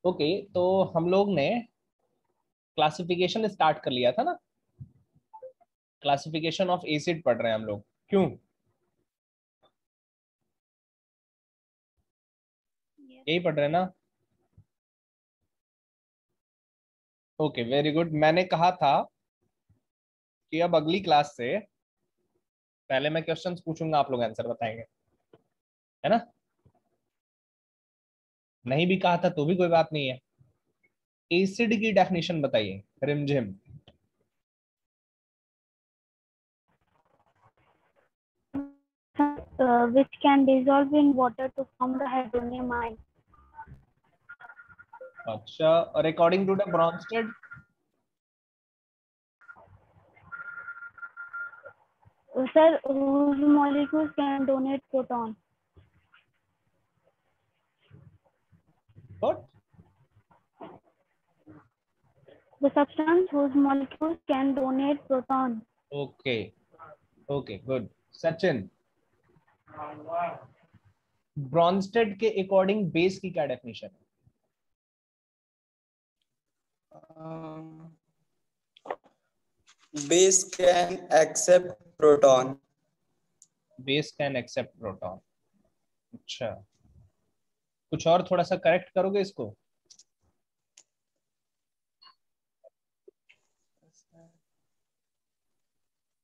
Okay, तो हम लोग ने क्लासिफिकेशन स्टार्ट कर लिया था ना। क्लासिफिकेशन ऑफ एसिड पढ़ रहे हैं हम लोग, क्यों? Yes. यही पढ़ रहे हैं ना? Okay, very good. मैंने कहा था कि अब अगली क्लास से पहले मैं क्वेश्चंस पूछूंगा, आप लोग आंसर बताएंगे, है ना? नहीं भी कहा था तो भी कोई बात नहीं है। एसिड की डेफिनेशन बताइए, रिमझिम। Which can dissolve in water to form the hydronium ion. अच्छा, और according to the Bronsted? Sir, whose molecules can donate proton? What? The substance whose molecules can donate proton. Okay, okay, good. Sachin, Bronsted के according base की क्या definition है? Base can accept proton. Base can accept proton. अच्छा, कुछ और थोड़ा सा correct करोगे इसको?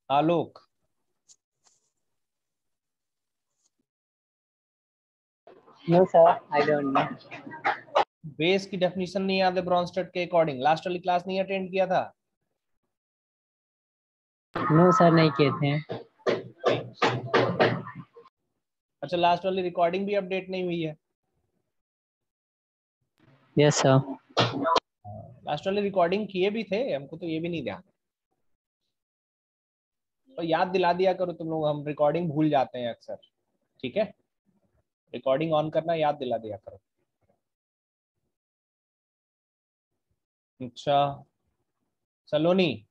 Alok, No, sir, I don't know. Base की डेफिनेशन नहीं याद है ब्रॉन्स्टेड के अकॉर्डिंग? लास्ट वाली क्लास नहीं अटेंड किया था? No, sir, नहीं किए थे। अच्छा, लास्ट वाली रिकॉर्डिंग भी अपडेट नहीं हुई है? Yes, sir. लास्ट वाली रिकॉर्डिंग किए भी थे, हमको तो ये भी नहीं ध्यान। और याद दिला दिया करो तुम लोग, हम रिकॉर्डिंग भूल जाते हैं अक्सर। ठीक है, रिकॉर्डिंग ऑन करना याद दिला दिया करो। अच्छा, सलोनी,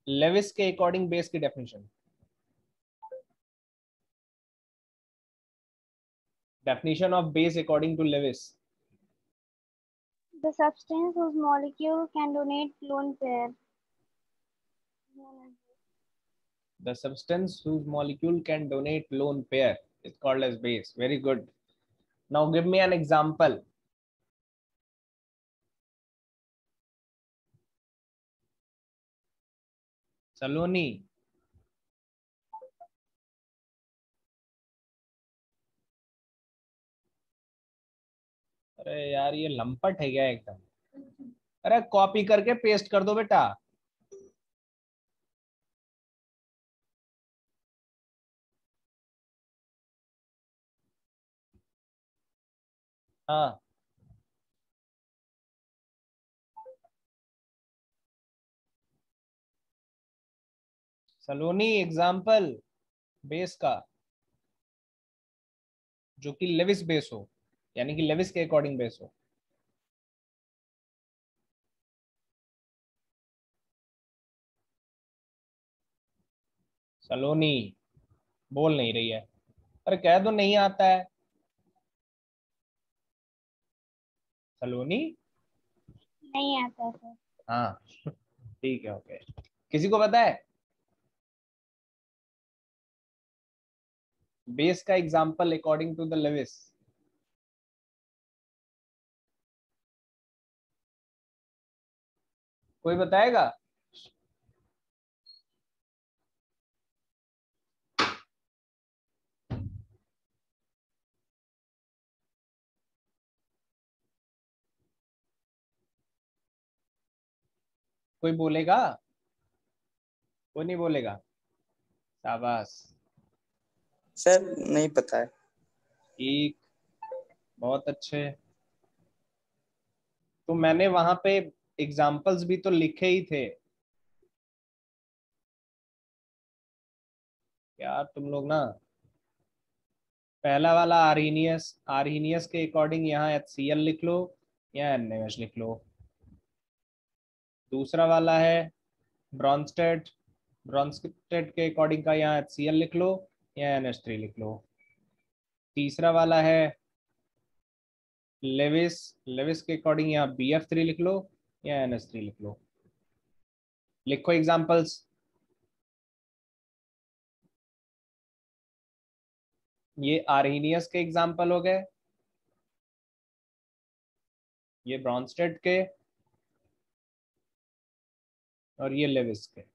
लेविस के अकॉर्डिंग बेस की definition. Definition of base according to Lewis. The substance whose molecule can donate lone pair. The substance whose molecule can donate lone pair is called as base. Very good. Now give me an example. सलोनी, अरे यार ये लंपट है क्या एकदम? अरे copy करके paste कर दो बेटा। हाँ, सलोनी एग्जाम्पल बेस का जो कि लेविस बेस हो, यानी कि लेविस के अकॉर्डिंग बेस हो। सलोनी बोल नहीं रही है। अरे कह दो नहीं आता है। सलोनी, नहीं आता सर। हाँ ठीक है, ओके। किसी को पता है बेस का example according to the Lewis? कोई बताएगा? कोई बोलेगा? कोई नहीं बोलेगा? शाबाश। सर नहीं पता है। ठीक, बहुत अच्छे। तो मैंने वहां पे एग्जाम्पल्स भी तो लिखे ही थे यार, तुम लोग ना। पहला वाला आर्हीनियस, आर्हीनियस के अकॉर्डिंग यहाँ HCl लिख लो या NaOH लिख लो। दूसरा वाला है ब्रॉन्स्टेड, ब्रॉन्स्टेड के अकॉर्डिंग का यहाँ HCl लिख लो या NH3 लिख लो। तीसरा वाला है लेविस, लेविस के अकॉर्डिंग यहाँ BF3 लिख लो या NH3 लिख लो। लिखो एग्जांपल्स। ये आर्हीनियस के एग्जांपल हो गए, ये ब्रॉन्स्टेड के, और ये लेविस के।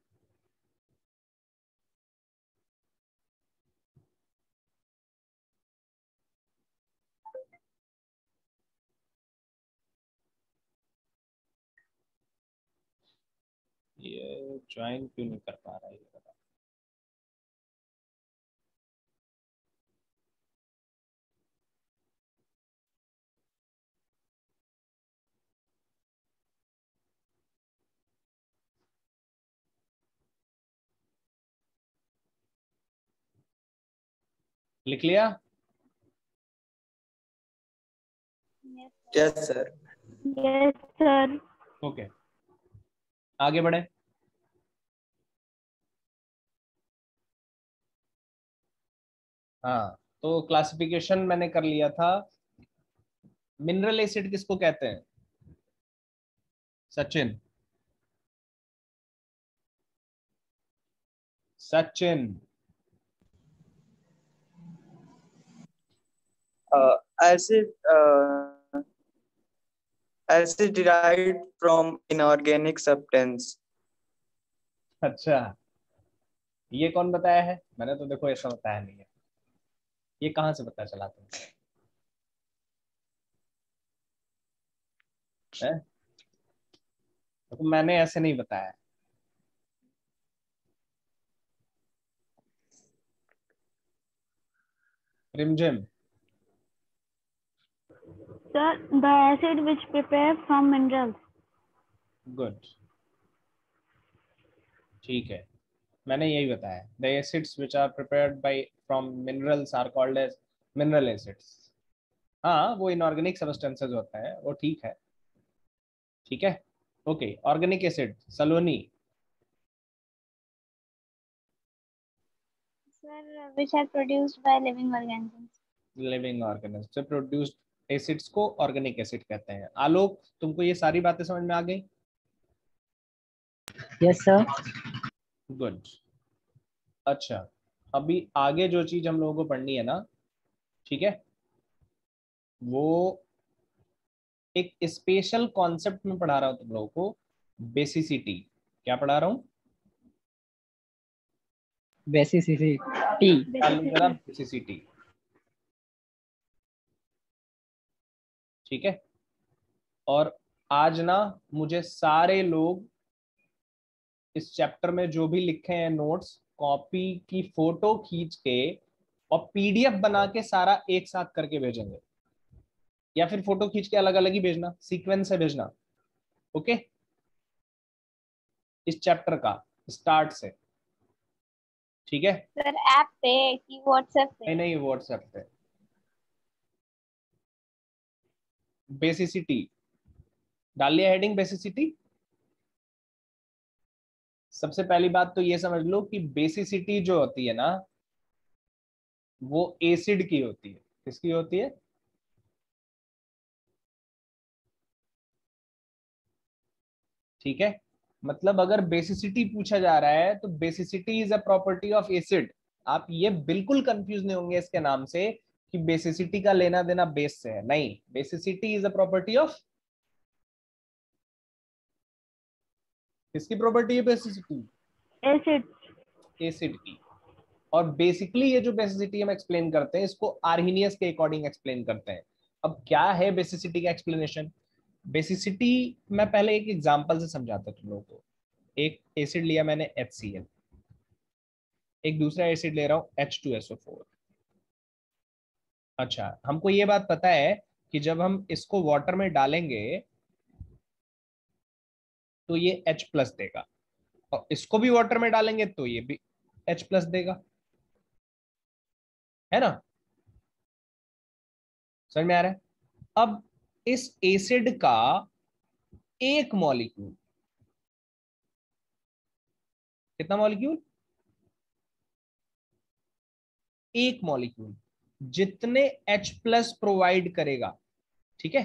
ये ज्वाइन क्यों नहीं कर पा रहा है ये बता। लिख लिया? Yes sir. Yes, sir. Okay, आगे बढ़े। हाँ, तो क्लासिफिकेशन मैंने कर लिया था। मिनरल एसिड किसको कहते हैं Sachin? Sachin. Acid acid derived from inorganic substance. अच्छा, ये कौन बताया है? मैंने तो देखो ऐसा बताया नहीं है। ये कहाँ से पता चला तुम्हें? है? तो मैंने ऐसे नहीं बताया। रिमझिम। Sir, the acid which prepare from minerals. Good, ठीक है, मैंने यही बताया। The acids which are prepared by from minerals are called as mineral acids. हाँ, वो इनऑर्गेनिक सब्सटेंसेस होते हैं, वो ठीक है। ठीक है, okay. Organic acid Saloni. Sir, which are produced by living organisms. Living organism से प्रोड्यूस्ड एसिड्स को ऑर्गेनिक एसिड कहते हैं। आलोक, तुमको ये सारी बातें समझ में आ गई? Yes sir. गुड। अच्छा, अभी आगे जो चीज हम लोगों को पढ़नी है ना, ठीक है, वो एक स्पेशल कॉन्सेप्ट में पढ़ा रहा हूं तुम लोगों को, बेसिसिटी। क्या पढ़ा रहा हूं? बेसिसिटी। जरा बेसिसिटी। ठीक है, और आज ना मुझे सारे लोग इस चैप्टर में जो भी लिखे हैं नोट्स, कॉपी की फोटो खींच के और PDF बना के सारा एक साथ करके भेजेंगे, या फिर फोटो खींच के अलग अलग ही भेजना, सीक्वेंस से भेजना। ओके, इस चैप्टर का स्टार्ट से। ठीक है? Sir, ऐप पे कि व्हाट्सएप पे? नहीं नहीं, व्हाट्सएप पे। बेसिसिटी डाल लिया हेडिंग, बेसिसिटी। सबसे पहली बात तो ये समझ लो कि बेसिसिटी जो होती है ना, वो एसिड की होती है। किसकी होती है? ठीक है, मतलब अगर बेसिसिटी पूछा जा रहा है तो basicity is a property of acid. आप ये बिल्कुल कंफ्यूज नहीं होंगे इसके नाम से कि बेसिसिटी का लेना देना बेस से है। नहीं, basicity is a property of, किसकी प्रॉपर्टी है बेसिसिटी? एसिड। एसिड की। और बेसिकली ये जो बेसिसिटी हम एक्सप्लेन करते हैं, इसको आर्हीनियस के अकॉर्डिंग एक्सप्लेन करते हैं। अब क्या है बेसिसिटी का एक्सप्लेनेशन? बेसिसिटी मैं पहले एक एग्जांपल से समझाता हूं तुम लोगों को। एक एसिड लिया मैंने HCl, एक दूसरा एसिड ले रहा हूं H2SO4। अच्छा, हमको ये बात पता है कि जब हम इसको वाटर में डालेंगे तो ये H+ देगा, और इसको भी वाटर में डालेंगे तो ये भी H+ देगा, है ना? समझ में आ रहा है? अब इस एसिड का एक मॉलिक्यूल, कितना मॉलिक्यूल? एक मॉलिक्यूल जितने H+ प्रोवाइड करेगा, ठीक है।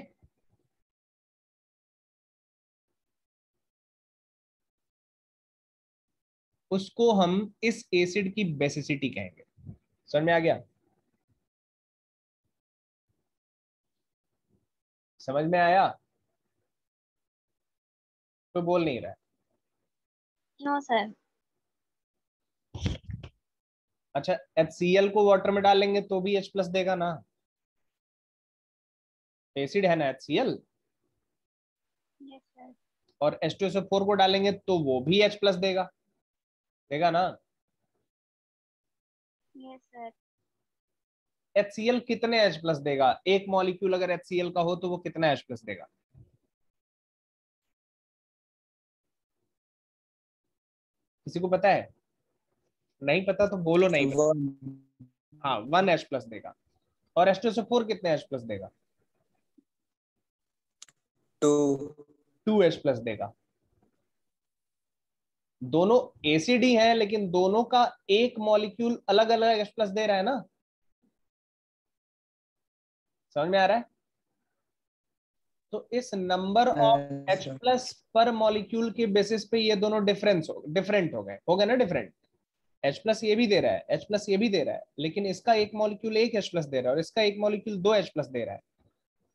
उसको हम इस एसिड की बेसिसिटी कहेंगे। समझ में आ गया? समझ में आया? तो बोल नहीं रहा है। No sir. अच्छा, HCl को वाटर में डालेंगे तो भी H प्लस देगा ना, एसिड है ना HCl। Yes sir. और H2SO4 को डालेंगे तो वो भी H प्लस देगा, देगा ना। Yes sir. HCl कितने H प्लस देगा? एक मॉलिक्यूल अगर HCl का हो तो वो कितना H प्लस देगा? किसी को पता है? नहीं पता तो बोलो नहीं पता। 1 हाँ, 1 H प्लस देगा। और H2SO4 कितने H प्लस देगा? 2 2 H प्लस देगा। दोनों एसिड ही हैं, लेकिन दोनों का एक मॉलिक्यूल अलग अलग H प्लस दे रहा है ना। समझ में आ रहा है? तो इस नंबर ऑफ H प्लस पर मॉलिक्यूल के बेसिस पे ये दोनों डिफरेंट हो गए ना, डिफरेंट। H प्लस ये भी दे रहा है, H प्लस ये भी दे रहा है, लेकिन इसका एक मॉलिक्यूल एक H प्लस दे रहा है और इसका एक मॉलिक्यूल 2 H प्लस दे रहा है।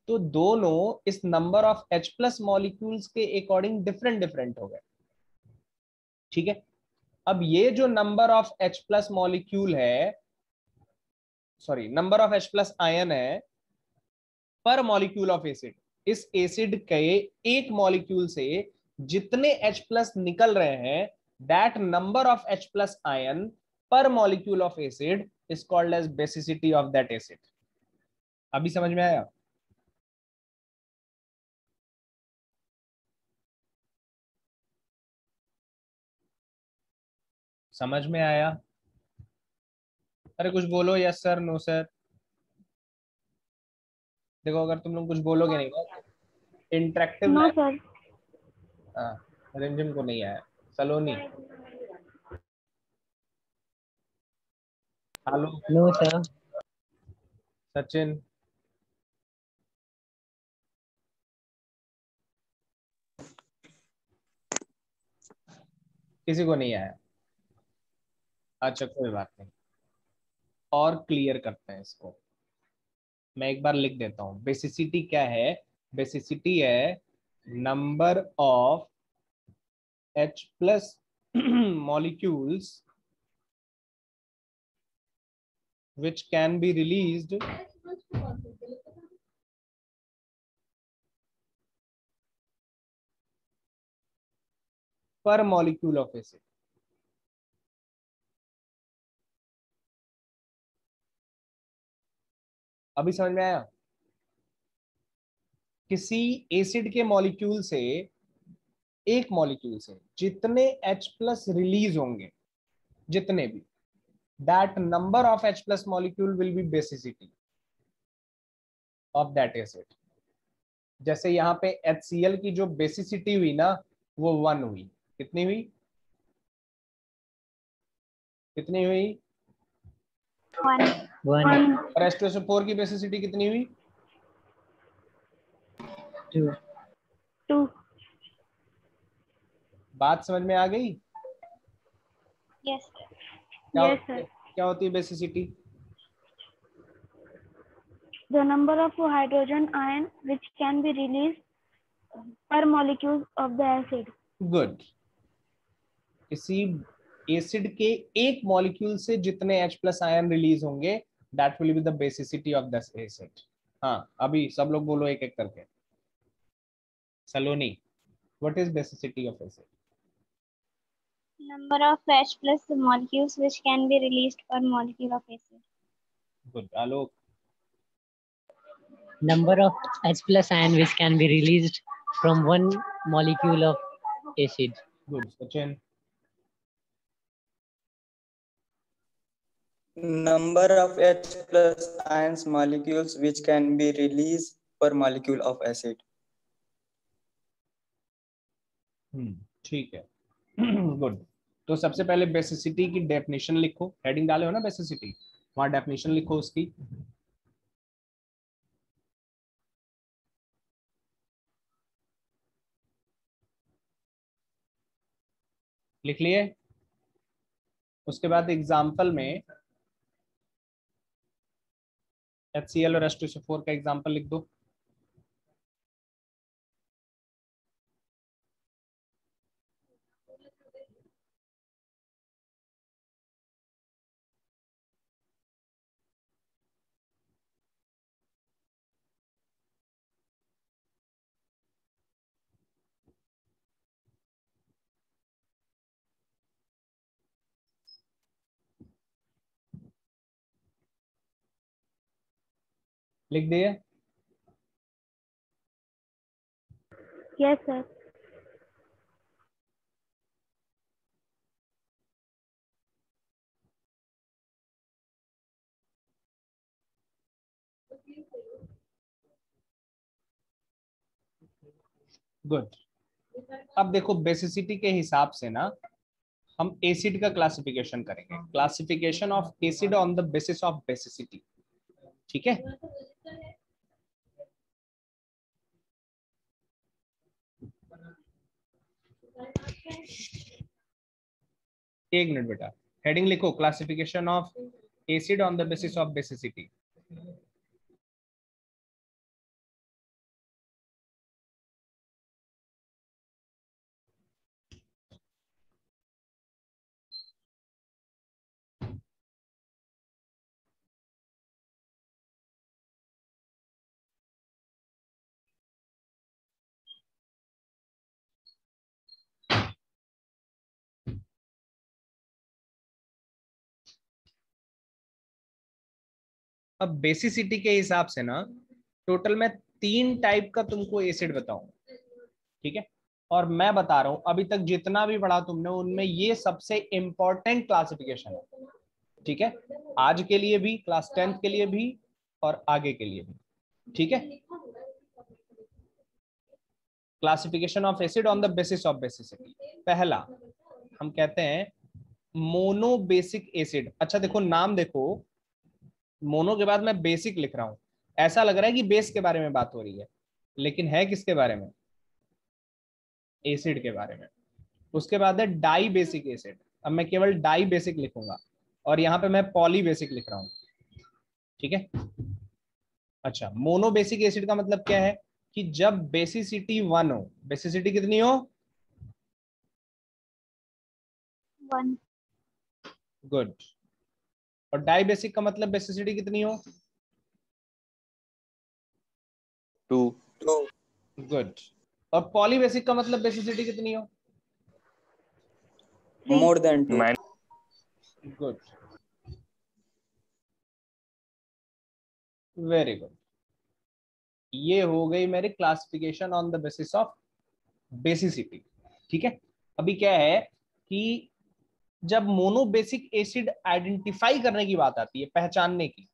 तो दोनों इस number of H plus molecules के अकॉर्डिंग डिफरेंट डिफरेंट हो गए। ठीक है। अब ये जो number of H plus molecule है, sorry number of H plus ion है पर मॉलिक्यूल ऑफ एसिड, इस एसिड के एक मॉलिक्यूल से जितने H प्लस निकल रहे हैं, that number of H plus ion per molecule of acid is called as basicity of that acid. अभी समझ में आया? समझ में आया? अरे कुछ बोलो, यस सर, नो सर। देखो अगर तुम लोग कुछ बोलोगे नहीं ना, इंटरेक्टिव नो लाइफ। सर। हाँ, रिमझिम को नहीं आया। सलोनी, हेलो, नो सर। सचिन, किसी को नहीं आया। अच्छा कोई बात नहीं, और क्लियर करते हैं इसको। मैं एक बार लिख देता हूं, बेसिसिटी क्या है? बेसिसिटी है number of H plus molecules which can be released per molecule of acid। अभी समझ में आया? किसी एसिड के मॉलिक्यूल से, एक मॉलिक्यूल से जितने H प्लस रिलीज होंगे, जितने भी, that number of H plus molecule will be basicity of that acid. जैसे यहाँ पे HCl की जो बेसिसिटी हुई ना, वो 1 हुई। कितनी हुई? कितनी हुई? 1 1 और H2SO4 की बेसिसिटी कितनी हुई? 2 2। बात समझ में आ गई? यस क्या यस होती सर। है, क्या होती है basicity? The number of hydrogen ion which can be released per molecule of the acid. गुड। किसी एसिड के एक मॉलिक्यूल से जितने H प्लस आयन रिलीज होंगे, that will be the basicity of this acid. हाँ, अभी सब लोग बोलो एक एक करके। Saloni, what is basicity of acid? Number of H plus molecules which can be released per molecule of acid. Good. Alok, number of H plus ion which can be released from one molecule of acid. Good. Sachin, number of H plus ions molecules which can be released per molecule of acid. ठीक है। Good. तो सबसे पहले basicity की definition लिखो, heading डाले हो ना बेसिसिटी, वहां डेफिनेशन लिखो उसकी। लिख लिए? उसके बाद एग्जाम्पल में HCl और H2SO4 का एग्जाम्पल लिख दो। लिख दिए? Yes, sir. गुड। अब देखो बेसिसिटी के हिसाब से ना हम एसिड का क्लासिफिकेशन करेंगे, classification of acid on the basis of basicity. ठीक है? एक मिनट बेटा, हेडिंग लिखो, classification of acid on the basis of basicity. अब बेसिसिटी के हिसाब से ना टोटल मैं 3 टाइप का तुमको एसिड बताऊं। ठीक है? और मैं बता रहा हूं अभी तक जितना भी पढ़ा तुमने उनमें ये सबसे इंपॉर्टेंट क्लासिफिकेशन है। ठीक है? आज के लिए भी, क्लास 10th के लिए भी, और आगे के लिए भी। ठीक है? Classification of acid on the basis of basicity. पहला हम कहते हैं मोनो बेसिक एसिड। अच्छा देखो, नाम देखो, मोनो के बाद मैं बेसिक लिख रहा हूं, ऐसा लग रहा है कि बेस के बारे में बात हो रही है, लेकिन है किसके बारे में? एसिड के बारे में। उसके बाद है डाई बेसिक एसिड। अब मैं केवल डाई बेसिक लिखूंगा, और यहां पे मैं पॉली बेसिक लिख रहा हूं। ठीक है? अच्छा, मोनो बेसिक एसिड का मतलब क्या है? कि जब बेसिसिटी 1 हो, बेसिसिटी कितनी हो? 1. गुड। और डाई बेसिक का मतलब बेसिसिटी कितनी हो? 2. गुड। और पॉली बेसिक का मतलब बेसिसिटी कितनी हो? More than 2. Good, very good. ये हो गई मेरी classification on the basis of basicity. ठीक है? अभी क्या है कि जब मोनोबेसिक एसिड आइडेंटिफाई करने की बात आती है, पहचानने की,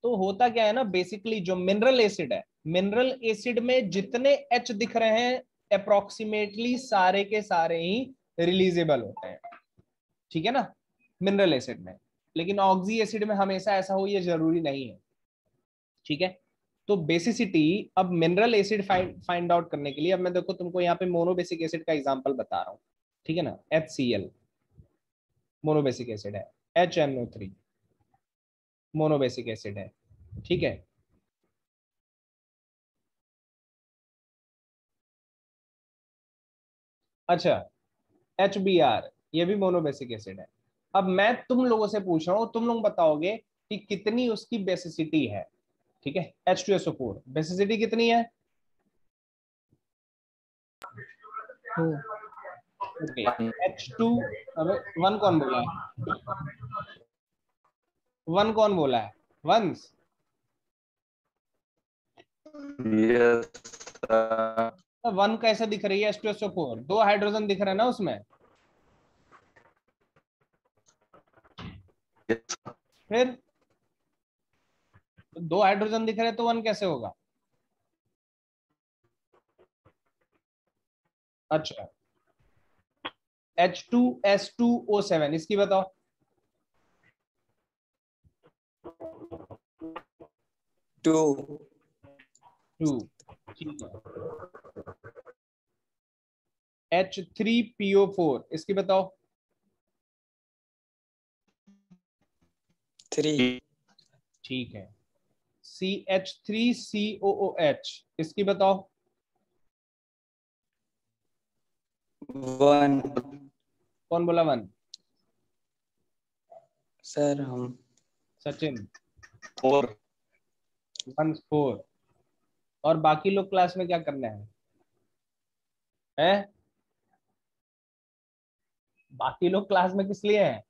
तो होता क्या है ना, बेसिकली जो मिनरल एसिड है, मिनरल एसिड में जितने एच दिख रहे हैं अप्रोक्सीमेटली सारे के सारे ही रिलीजेबल होते हैं। ठीक है ना, मिनरल एसिड में। लेकिन ऑक्सी एसिड में हमेशा ऐसा हो ये जरूरी नहीं है। ठीक है? तो बेसिसिटी, अब मिनरल एसिड फाइंड आउट करने के लिए, अब मैं देखो तुमको यहाँ पे मोनोबेसिक एसिड का एग्जांपल बता रहा हूँ। ठीक है ना, HCl मोनोबेसिक एसिड है, HNO3 मोनोबेसिक एसिड है। ठीक है? अच्छा, HBr ये भी मोनोबेसिक एसिड है। अब मैं तुम लोगों से पूछ रहा हूँ, तुम लोग बताओगे कि कितनी उसकी बेसिसिटी है। ठीक है? H2SO4 बेसिसिटी कितनी है? 2. ओके, H2, अबे 1 कौन बोला है? 1 कौन बोला है? वंस? Yes. 1 कैसे दिख रही है? H2SO4 2 हाइड्रोजन दिख रहा है ना उसमें। Yes. फिर 2 हाइड्रोजन दिख रहे हैं तो 1 कैसे होगा? अच्छा, H2S2O7 इसकी बताओ। 2. 2। ठीक है, H3PO4, इसकी बताओ। 3. ठीक है। CH3COOH, इसकी बताओ। 1. कौन बोला 1? सर हम. सचिन। 4. 1 4। और बाकी लोग क्लास में क्या करने हैं? बाकी लोग क्लास में किस लिए हैं?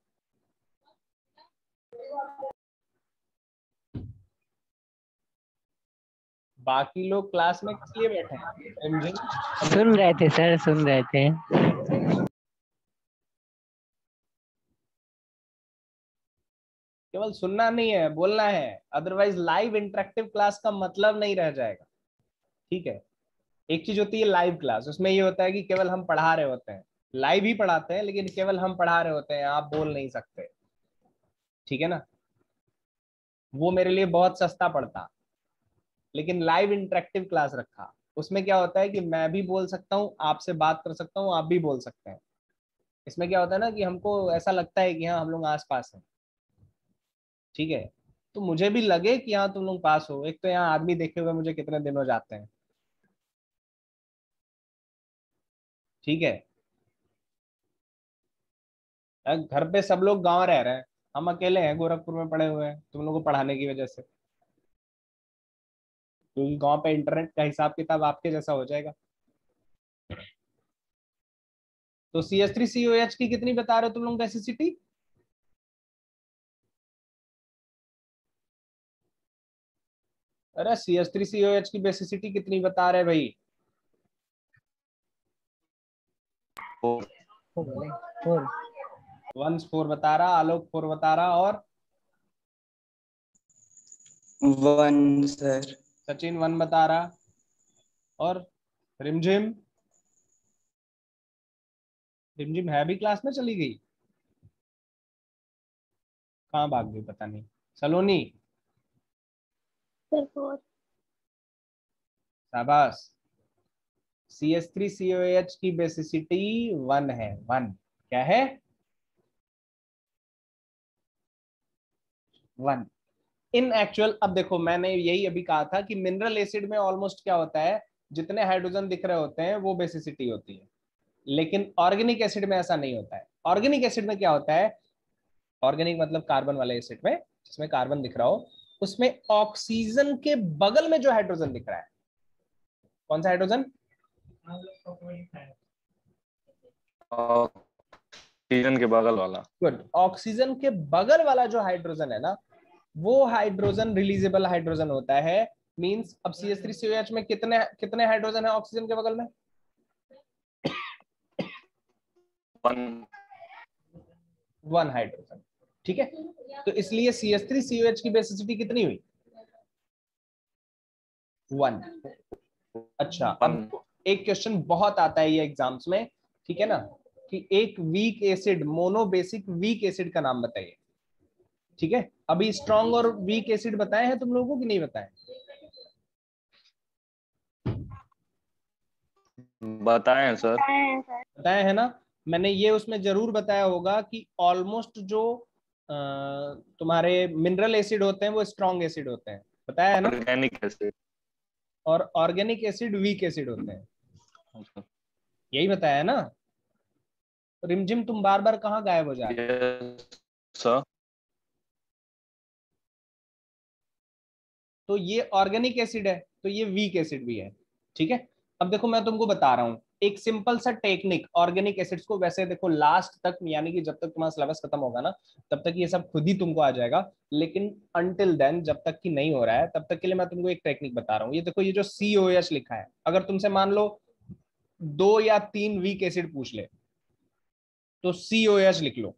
बाकी लोग क्लास में किस लिए बैठे हैं? रिमझिम, सुन रहे थे सर, सुन रहे थे। केवल सुनना नहीं है, बोलना है, अदरवाइज लाइव इंटरेक्टिव क्लास का मतलब नहीं रह जाएगा। ठीक है। एक चीज होती है लाइव क्लास, उसमें ये होता है कि केवल हम पढ़ा रहे होते हैं, लाइव ही पढ़ाते हैं लेकिन केवल हम पढ़ा रहे होते हैं, आप बोल नहीं सकते। ठीक है ना? वो मेरे लिए बहुत सस्ता पड़ता। लेकिन लाइव इंटरेक्टिव क्लास रखा, उसमें क्या होता है कि मैं भी बोल सकता हूँ, आपसे बात कर सकता हूँ, आप भी बोल सकते हैं। इसमें क्या होता है ना कि हमको ऐसा लगता है कि हाँ हम लोग आस पास हैं। ठीक है। तो मुझे भी लगे कि हाँ तुम लोग पास हो। एक तो यहाँ आदमी देखे हुए मुझे कितने दिन हो जाते हैं। ठीक है। घर पे सब लोग गांव रह रहे हैं, हम अकेले हैं गोरखपुर में पड़े हुए हैं तुम लोगों को पढ़ाने की वजह से, क्योंकि गांव पे इंटरनेट का हिसाब किताब आपके जैसा हो जाएगा। तो CH3COH की कितनी बता रहे हो तुम लोग बेसिसिटी? अरे CH3COH की बेसिसिटी कितनी बता रहे भाई? 4. 4। 1 4 बता रहा, आलोक 4 बता रहा, और 1 सर. सचिन 1 बता रहा, और रिमझिम। रिमझिम है भी क्लास में, चली गई कहाँ भाग गई पता नहीं। सलोनी। सर 4। शाबाश। CH3COH की बेसिसिटी 1 है। 1 क्या है? 1 इन एक्चुअल। अब देखो मैंने यही अभी कहा था कि मिनरल एसिड में ऑलमोस्ट क्या होता है, जितने हाइड्रोजन दिख रहे होते हैं वो बेसिसिटी होती है। लेकिन ऑर्गेनिक एसिड में ऐसा नहीं होता है। ऑर्गेनिक एसिड में क्या होता है, ऑर्गेनिक मतलब कार्बन वाले एसिड में, जिसमें कार्बन दिख रहा हो, उसमें ऑक्सीजन के बगल में जो हाइड्रोजन दिख रहा है, कौन सा हाइड्रोजन? ऑक्सीजन के बगल वाला। गुड। ऑक्सीजन के बगल वाला जो हाइड्रोजन है ना, वो हाइड्रोजन रिलीजेबल हाइड्रोजन होता है। मींस अब CH3COH में कितने कितने हाइड्रोजन है ऑक्सीजन के बगल में? 1. 1 हाइड्रोजन। ठीक है। तो इसलिए CH3COH की बेसिसिटी कितनी हुई? 1। अच्छा, 1. अब एक क्वेश्चन बहुत आता है ये एग्जाम्स में, ठीक है ना, कि एक weak acid, monobasic weak acid का नाम बताइए। ठीक है। अभी स्ट्रॉन्ग और वीक एसिड बताए हैं तुम लोगों को कि नहीं बताए? बताएं सर। बताया है ना? मैंने ये उसमें जरूर बताया होगा कि ऑलमोस्ट जो तुम्हारे मिनरल एसिड होते हैं वो स्ट्रॉन्ग एसिड होते हैं, बताया है ना? Organic acid. और ऑर्गेनिक एसिड वीक एसिड होते हैं, यही बताया है ना? रिमझिम तुम बार बार कहाँ गायब हो जा रहे हो? Yes sir. तो ये ऑर्गेनिक एसिड है, तो ये वीक एसिड भी है। ठीक है। अब देखो मैं तुमको बता रहा हूं एक सिंपल सा टेक्निक ऑर्गेनिक एसिड्स को। वैसे देखो लास्ट तक, यानी कि जब तक तुम्हारा सिलेबस खत्म होगा ना, तब तक ये सब खुद ही तुमको आ जाएगा। लेकिन अनटिल देन, जब तक कि नहीं हो रहा है तब तक के लिए मैं तुमको एक टेक्निक बता रहा हूँ। ये देखो, ये जो COH लिखा है, अगर तुमसे मान लो 2 या 3 वीक एसिड पूछ ले तो COH लिख लो।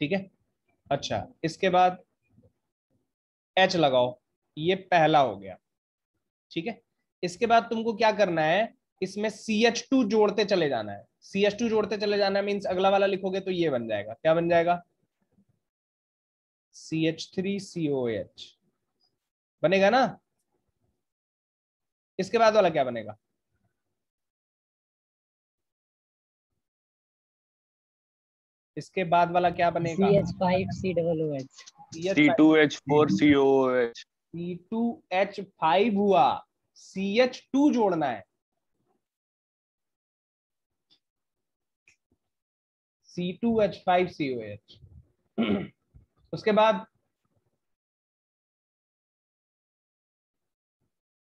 ठीक है। अच्छा, इसके बाद H लगाओ, ये पहला हो गया। ठीक है। इसके बाद तुमको क्या करना है, इसमें CH2 जोड़ते चले जाना है। CH2 जोड़ते चले जाना है मीन्स अगला वाला लिखोगे तो ये बन जाएगा। क्या बन जाएगा? CH3COH बनेगा ना? इसके बाद वाला क्या बनेगा? इसके बाद वाला क्या बनेगा? CH5COOH। C2H4COOH। C2H5 हुआ, CH2 जोड़ना है, C2H5COH। उसके बाद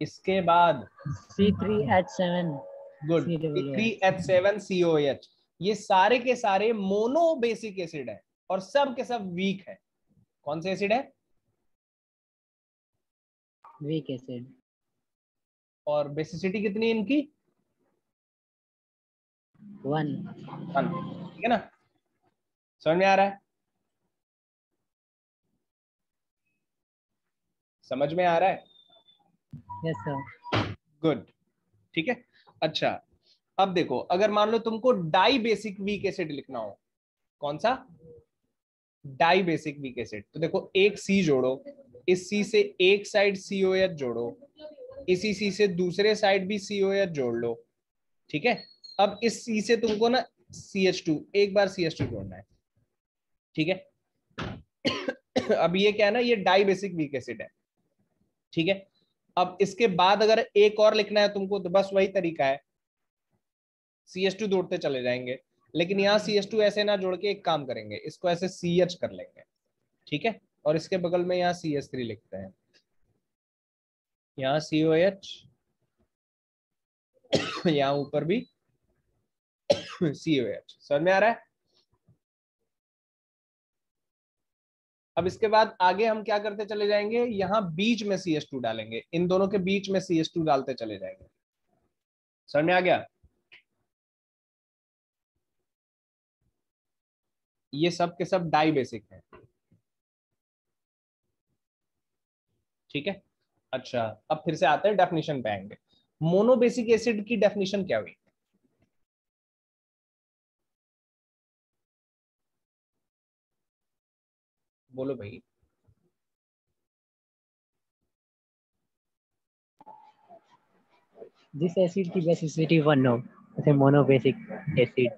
इसके बाद C3H7 गुड, C3H7COH। ये सारे के सारे मोनो बेसिक एसिड है और सब के सब वीक है। कौन से एसिड है? Weak acid. और बेसिसिटी कितनी है इनकी? 1। ठीक है ना? समझ में आ रहा है? समझ में आ रहा है? Yes sir. गुड, ठीक है। अच्छा, अब देखो, अगर मान लो तुमको डाई बेसिक वीक एसिड लिखना हो, कौन सा? Dibasic weak acid. तो देखो, एक सी जोड़ो, इस सी से एक साइड COH जोड़ो, इसी सी से दूसरे साइड भी COH जोड़ लो, ठीक है। अब इस सी से तुमको ना CH2, एक बार CH2 जोड़ना है, ठीक है। अब ये क्या है ना, ये डाई बेसिक वीक एसिड है, ठीक है। अब इसके बाद अगर एक और लिखना है तुमको, तो बस वही तरीका है, CH2 जोड़ते चले जाएंगे। लेकिन यहाँ CH2 ऐसे ना जोड़ के एक काम करेंगे, इसको ऐसे CH कर लेंगे, ठीक है। और इसके बगल में यहाँ CH3 लिखते हैं, यहाँ COH, यहाँ ऊपर भी COH। समझ में आ रहा है? अब इसके बाद आगे हम क्या करते चले जाएंगे, यहाँ बीच में CH2 डालेंगे, इन दोनों के बीच में CH2 डालते चले जाएंगे। समझ में आ गया? ये सब के सब डाई बेसिक है, ठीक है। अच्छा, अब फिर से आते हैं डेफिनेशन पे आएंगे। मोनोबेसिक एसिड की डेफिनेशन क्या हुई? बोलो भाई। This acid की basicity 1 हो, जैसे monobasic acid.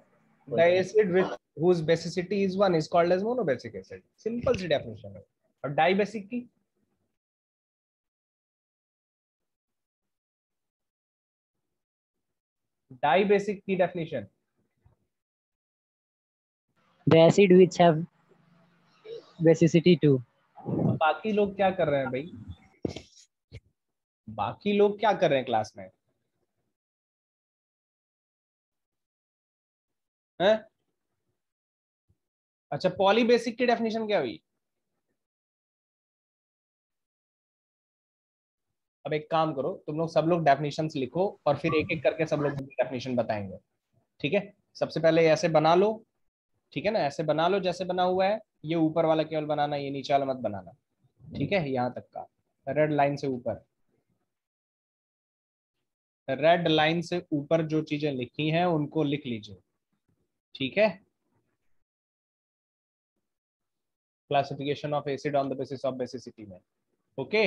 The acid with whose basicity is 1 is called as monobasic acid। Simple सी डेफिनेशन है। और डाइबेसिक की? डाइबेसिक की definition? The acid which have basicity 2। बाकी लोग क्या कर रहे हैं भाई? बाकी लोग क्या कर रहे हैं क्लास में? हैं? अच्छा, पॉलीबेसिक की डेफिनेशन क्या हुई? अब एक काम करो, तुम लोग सब लोग डेफिनेशंस लिखो और फिर एक एक करके सब लोग डेफिनेशन बताएंगे, ठीक है। सबसे पहले ऐसे बना लो, ठीक है ना, ऐसे बना लो जैसे बना हुआ है। ये ऊपर वाला केवल बनाना, ये नीचे वाला मत बनाना, ठीक है। यहाँ तक का रेड लाइन से ऊपर, रेड लाइन से ऊपर जो चीजें लिखी हैं उनको लिख लीजिए, ठीक है। Classification of acid on the basis of basicity में, ओके।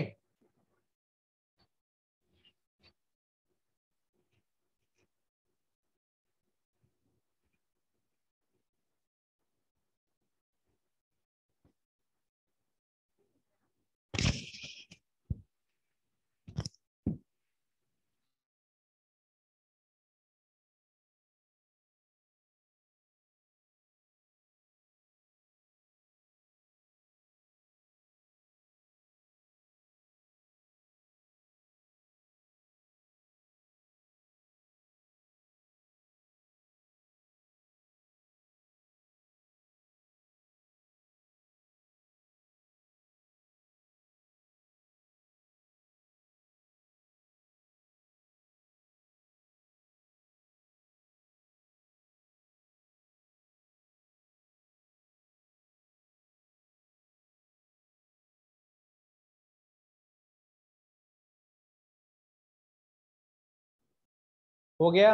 हो गया?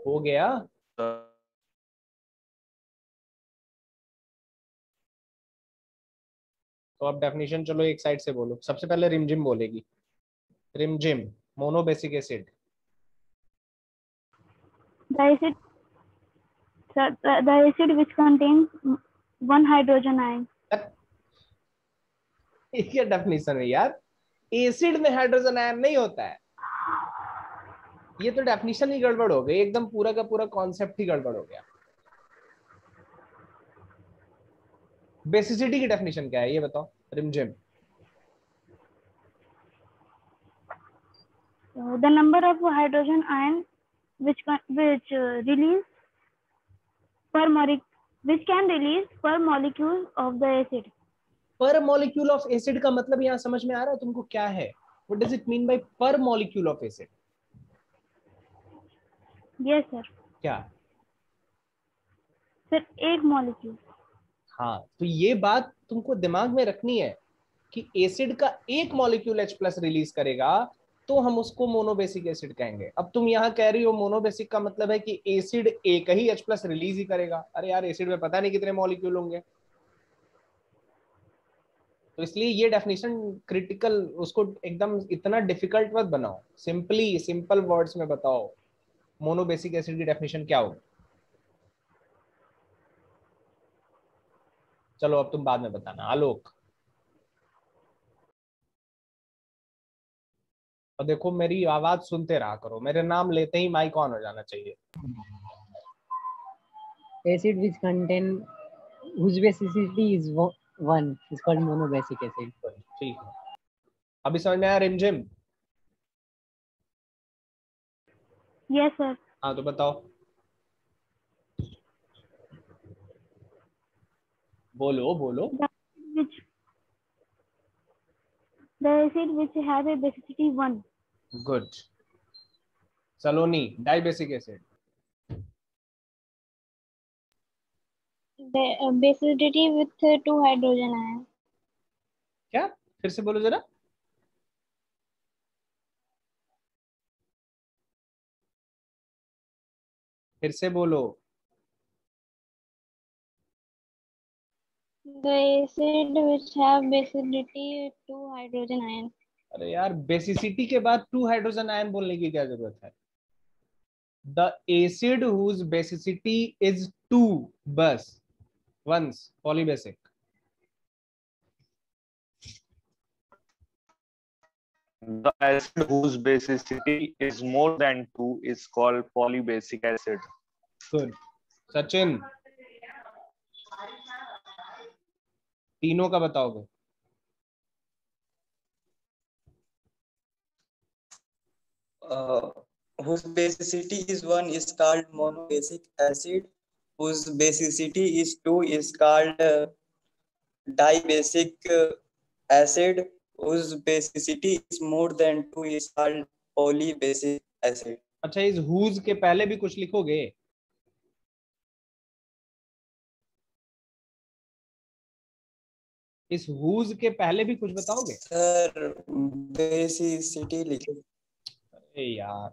हो गया? तो अब डेफिनेशन चलो एक साइड से बोलो। सबसे पहले रिमझिम बोलेगी। रिमझिम, monobasic acid. The acid, the acid which contains one hydrogen ion. क्या डेफिनेशन है यार, एसिड में हाइड्रोजन आयन नहीं होता है। ये तो डेफिनेशन ही गड़बड़ हो गई एकदम, पूरा का पूरा कॉन्सेप्ट ही गड़बड़ हो गया। बेसिसिटी की डेफिनेशन क्या है ये बताओ रिमझिम। The number of hydrogen ion which release per which can release per molecule of the acid. पर मॉलिक्यूल ऑफ एसिड का मतलब यहाँ समझ में आ रहा है तुमको क्या है? What does it mean by per molecule of acid? Yes sir. क्या सर एक मॉलिक्यूल। हाँ, तो ये बात तुमको दिमाग में रखनी है कि एसिड का एक मॉलिक्यूल H+ रिलीज करेगा तो हम उसको मोनोबेसिक एसिड कहेंगे। अब तुम यहाँ कह रही हो मोनोबेसिक का मतलब है कि एसिड एक ही H+ रिलीज ही करेगा। अरे यार एसिड में पता नहीं कितने मॉलिक्यूल होंगे, तो इसलिए ये डेफिनेशन क्रिटिकल, उसको एकदम इतना डिफिकल्ट मत बनाओ, सिंपली सिंपल वर्ड्स में बताओ मोनोबेसिक एसिड की डेफिनेशन क्या होगी। चलो अब तुम बाद में बताना। आलोक, और देखो मेरी आवाज सुनते रहा करो, मेरे नाम लेते ही माइक ऑन हो जाना चाहिए। Acid which contain whose basicity is one is called monobasic acid. ठीक है, अभी समझ में आया रिमझिम? Yes sir. हाँ तो बताओ, बोलो बोलो। The acid which have a basicity 1. Good. Saloni, dibasic acid. The basicity with 2 hydrogen ion. क्या, फिर से बोलो जरा। फिर से बोलो। The acid which have basicity 2 hydrogen ion. अरे यार बेसिसिटी के बाद 2 हाइड्रोजन आयन बोलने की क्या जरूरत है? The acid whose basicity is 2 बस, once polybasic. The acid whose basicity is more than 2 is called polybasic acid. Good. Sachin, तीनों का बताओगे? Whose basicity is 1 is called monobasic acid. Whose basicity is 2 is called dibasic acid. Whose basicity is more than 2 is called polybasic acid. अच्छा, इस whose के पहले भी कुछ लिखोगे? इस हुज के पहले भी कुछ बताओगे? सर बेसिसिटी लिखे। अरे यार,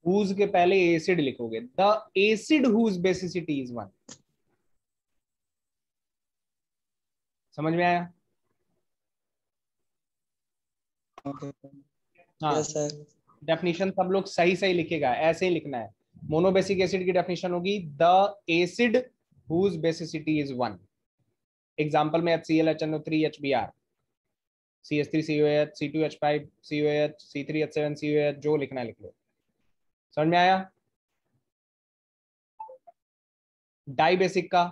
हुज के पहले एसिड लिखोगे। The acid whose basicity is 1। समझ में आया? हाँ, यस सर। डेफिनेशन सब लोग सही सही लिखेगा, ऐसे ही लिखना है। मोनोबेसिक एसिड की डेफिनेशन होगी the acid whose basicity is 1। Example में HCl, HNO3, HBr, CH3, COH, C2H5, COH, C3H7, COH, जो लिखना है लिख लो। समझ में आया? डाई बेसिक का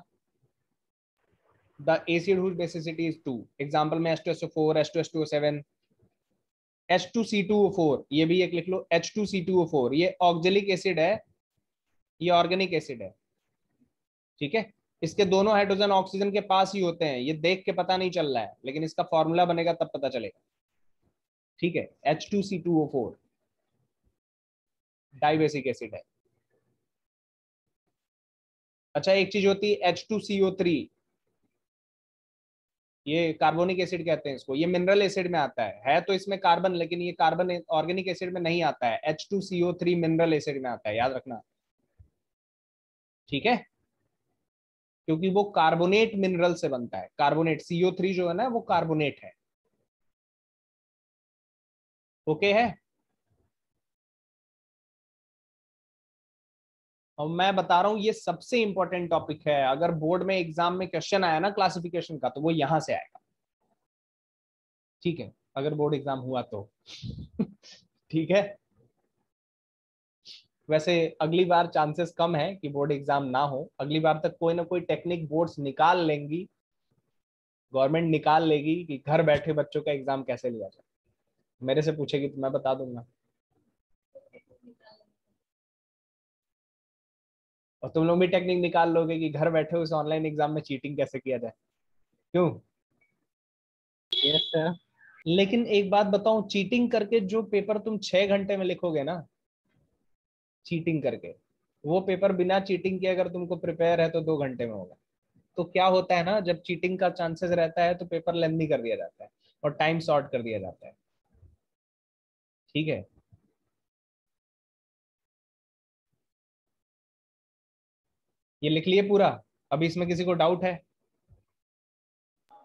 the acid whose basicity is 2। Example में H2SO4, H2S2O7, H2C2O4, ये भी एक लिख लो, H2C2O4, ये ऑक्जेलिक एसिड है, ये ऑर्गेनिक एसिड है। ठीक है, इसके दोनों हाइड्रोजन ऑक्सीजन के पास ही होते हैं, ये देख के पता नहीं चल रहा है, लेकिन इसका फॉर्मूला बनेगा तब पता चलेगा। ठीक है, H2C2O4 डाइबेसिक एसिड है। अच्छा, एक चीज होती है H2CO3, ये कार्बोनिक एसिड कहते हैं इसको, ये मिनरल एसिड में आता है तो इसमें कार्बन, लेकिन ये कार्बन ऑर्गेनिक एसिड में नहीं आता है। H2CO3 मिनरल एसिड में आता है, याद रखना। ठीक है, क्योंकि वो कार्बोनेट मिनरल से बनता है। कार्बोनेट CO3 जो है ना, वो कार्बोनेट है। ओके है? और मैं बता रहा हूँ ये सबसे इंपॉर्टेंट टॉपिक है। अगर बोर्ड में एग्जाम में क्वेश्चन आया ना क्लासिफिकेशन का, तो वो यहां से आएगा। ठीक है, अगर बोर्ड एग्जाम हुआ तो ठीक है। वैसे अगली बार चांसेस कम है कि बोर्ड एग्जाम ना हो, अगली बार तक कोई ना कोई टेक्निक बोर्ड्स निकाल लेंगी, गवर्नमेंट निकाल लेगी कि घर बैठे बच्चों का एग्जाम कैसे लिया जाए। मेरे से पूछेगी तो मैं बता दूंगा, और तुम लोग भी टेक्निक निकाल लोगे कि घर बैठे उस ऑनलाइन एग्जाम में चीटिंग कैसे किया जाए। क्यों? Yes sir. लेकिन एक बात बताऊं, चीटिंग करके जो पेपर तुम 6 घंटे में लिखोगे ना, चीटिंग करके, वो पेपर बिना चीटिंग के अगर तुमको प्रिपेयर है तो 2 घंटे में होगा। तो क्या होता है ना, जब चीटिंग का चांसेस रहता है तो पेपर लेंथी कर दिया जाता है और टाइम शॉर्ट कर दिया जाता है। ठीक है, ये लिख लिए पूरा। अभी इसमें किसी को डाउट है?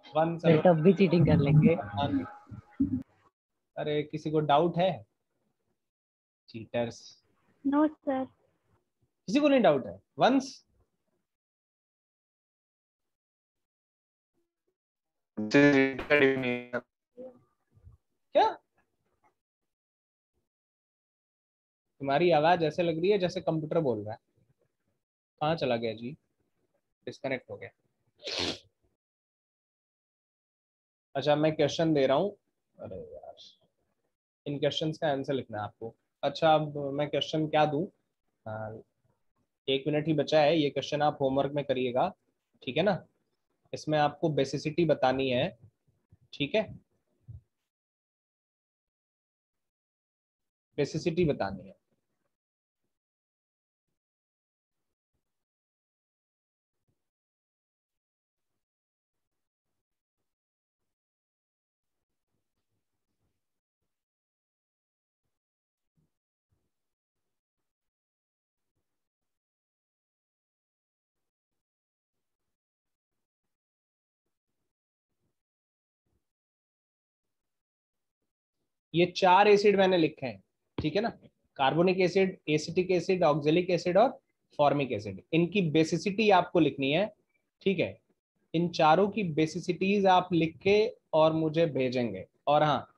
वन फिर तब भी चीटिंग कर लेंगे। अरे किसी को डाउट है? चीटर्स। No, sir. किसी को नहीं डाउट है? वंस क्या? तुम्हारी आवाज ऐसे लग रही है जैसे कंप्यूटर बोल रहा है। कहाँ चला गया जी? डिस्कनेक्ट हो गया। अच्छा, मैं क्वेश्चन दे रहा हूँ। अरे यार, इन क्वेश्चंस का आंसर लिखना है आपको। अच्छा, अब मैं क्वेश्चन क्या दूँ? 1 मिनट ही बचा है, ये क्वेश्चन आप होमवर्क में करिएगा, ठीक है ना? इसमें आपको बेसिसिटी बतानी है, ठीक है? बेसिसिटी बतानी है। ये 4 एसिड मैंने लिखे हैं, ठीक है ना? Carbonic acid, acetic acid, oxalic acid और फॉर्मिक एसिड। इनकी बेसिसिटी आपको लिखनी है, ठीक है? इन चारों की बेसिसिटीज आप लिख के और मुझे भेजेंगे। और हाँ,